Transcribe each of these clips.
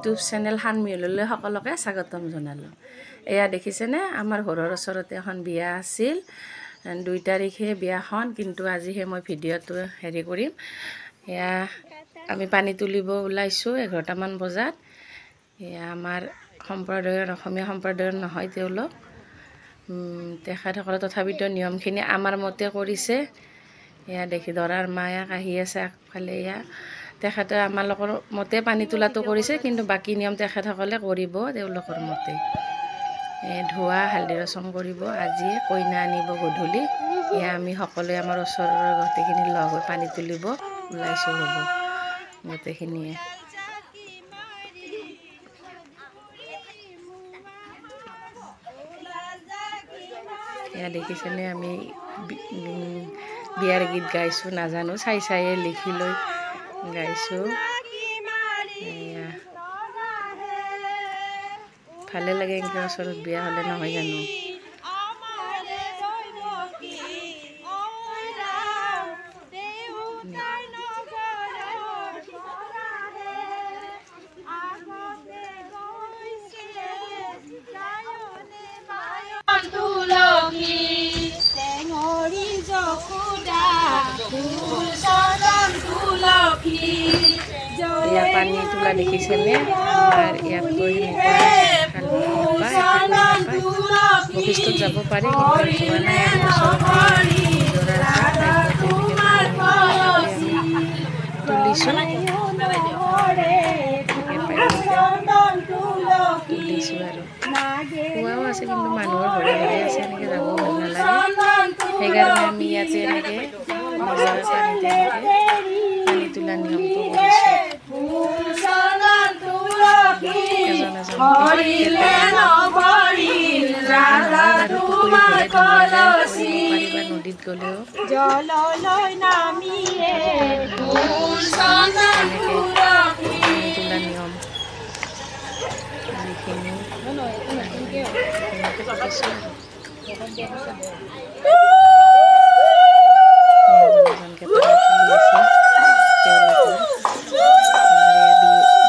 YouTube channel শানমিললৈ সকলোকে স্বাগতম জনালোঁ। এয়া দেখিছেনে আমাৰ ঘৰৰ ওচৰতে এখন বিয়া আছিল, 2 তাৰিখে বিয়াখন, কিন্তু আজিহে মই ভিডিঅ'টো হেৰি কৰিম। এয়া আমি পানী তুলিব ওলাইছোঁ 11টামান বজাত। এয়া আমাৰ সম্প্ৰদায়ৰ, অসমীয়া সম্প্ৰদায়ৰ নহয় তেওঁলোক, তেখেতসকলে তথাপিতো নিয়মখিনি আমাৰ মতে কৰিছে। এয়া দেখি দৰাৰ মায়াক আহি আছে আগফালে। এয়া তেখেতে আমালোকৰ মতে পানী তোলাটো কৰিছে, কিন্তু বাকী নিয়ম তেখেতসকলে কৰিব তেওঁলোকৰ মতে। ধোৱা হালধি ৰচম কৰিব, আজি কইনা আনিব গধূলি। এয়া আমি সকলোৱে আমাৰ ওচৰৰ গোটেইখিনি লগ হৈ পানী তুলিব ওলাইছোঁ হ'ব গোটেইখিনিয়ে। এয়া দেখিছেনে আমি বিয়াৰ গীত গাইছোঁ, নাজানো, চাইয়ে লিখি লৈ গাইছোঁ। এয়া ভালে লাগে এনেকৈ ওচৰত বিয়া হ'লে, নহয় জানো? ইয়াৰ পানী তোলা দেখিছেনে? আমাৰ ইয়াততো সেনেকুৱা বশিষ্ঠত যাব পাৰি, কিন্তু যোৱা নাই। তুলিছোঁ আৰু খোৱাও আছে, কিন্তু মানুহৰ ঘৰে ঘৰে আছে, এনেকৈ যাব ভাল নালাগে। সেইকাৰণে আমি ইয়াতে এনেকৈ নিজৰ পানীতে পানী তোলা নিয়মটো কৰিছোঁ। নদীত গ'লেও তোলা নিয়ম যিখিনি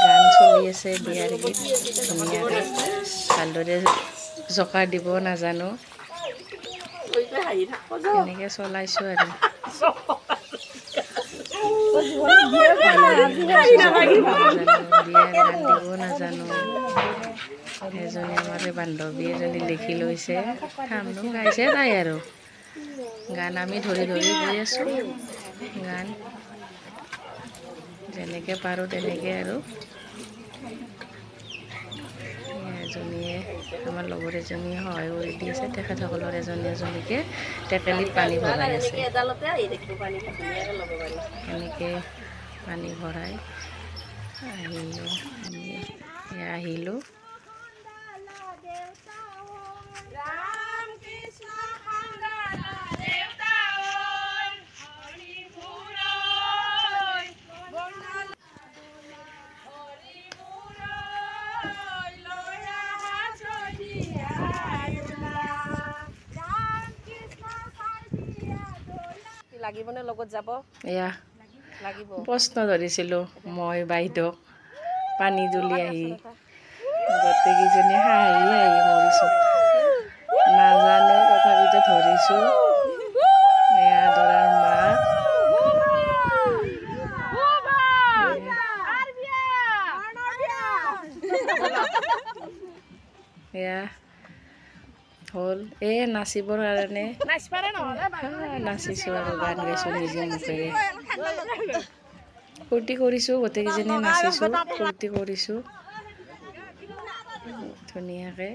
গান চলি আছে, বিয়াৰ গীত ধুনীয়াকৈ ভালদৰে জোকাৰ দিব নাজানো, এনেকৈ চলাইছোঁ আৰু। বিয়াৰ গান দিব নাজানো। এজনী আমাৰ বান্ধৱী এজনী লিখি লৈছে, কামনো গাইছে তাই আৰু। গান আমি ধৰি ধৰি গৈ আছোঁ, গান যেনেকৈ পাৰোঁ তেনেকৈ আৰু। এজনীয়ে আমাৰ লগৰ এজনীয়ে সহায় কৰি দি আছে, তেখেতসকলৰ এজনীকে টেকেলিত পানী ভৰাই আছে। এনেকৈ পানী ভৰাই আহিলোঁ। লাগিবনে লগত যাব? এয়া লাগিব। প্ৰশ্ন ধৰিছিলোঁ মই বাইদেউক, পানী তুলি আহি গোটেইকেইজনী হাঁহি মৰিছোঁ, নাজানো তথাপিতো ধৰিছোঁ। এয়া দৰাৰ মা, এয়া হ'ল নাচিবৰ কাৰণে নাচিছোঁ আৰু গান গাইছোঁ নিজে মুখেৰে। ফূৰ্তি কৰিছোঁ, গোটেইকেইজনী নাচিছোঁ, ফূৰ্তি কৰিছোঁ ধুনীয়াকৈ।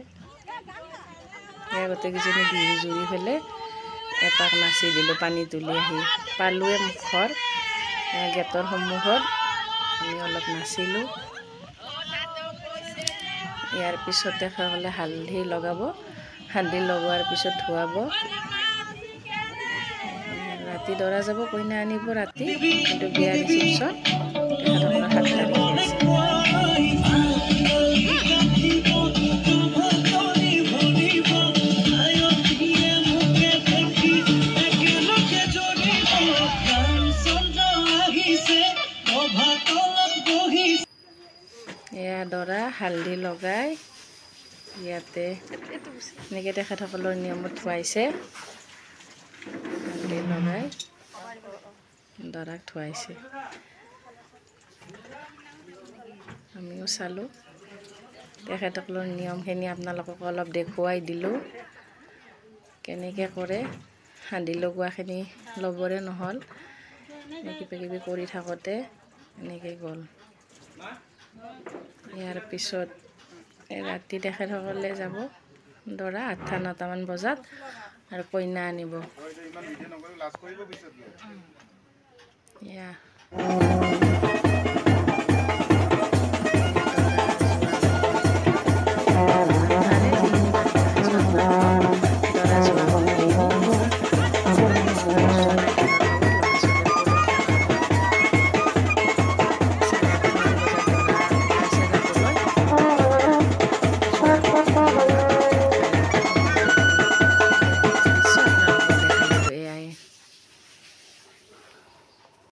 এয়া গোটেইকেইজনী বিহু জুৰি পেলাই এপাক নাচি দিলোঁ। পানী তুলি আহি পালোৱে ঘৰ, গেটৰ সন্মুখত আমি অলপ নাচিলোঁ। ইয়াৰ পিছত তেখেতসকলে হালধি লগাব, হালধি লগোৱাৰ পিছত ধুৱাব। ৰাতি দৰা যাব, কইনা আনিব ৰাতি, কিন্তু বিয়া ৰিচিপশ্যন তেখেতসকলৰ 7 তাৰিখে আছে। এয়া দৰা হালধি লগাই ইয়াতে এনেকৈ তেখেতসকলৰ নিয়মত থোৱাইছে। হালধি লগাই দৰাক থোৱাইছে। আমিও চালোঁ তেখেতসকলৰ নিয়মখিনি আপোনালোকক অলপ দেখুৱাই দিলোঁ। কেনেকৈ কৰে হালধি লগোৱাখিনি ল'বৰে নহ'ল, কিবা কিবি কৰি থাকোঁতে এনেকৈ গ'ল। ইয়াৰ পিছত ৰাতি তেখেতসকলে যাব দৰা 8-9টামান বজাত আৰু কইনা আনিব। এয়া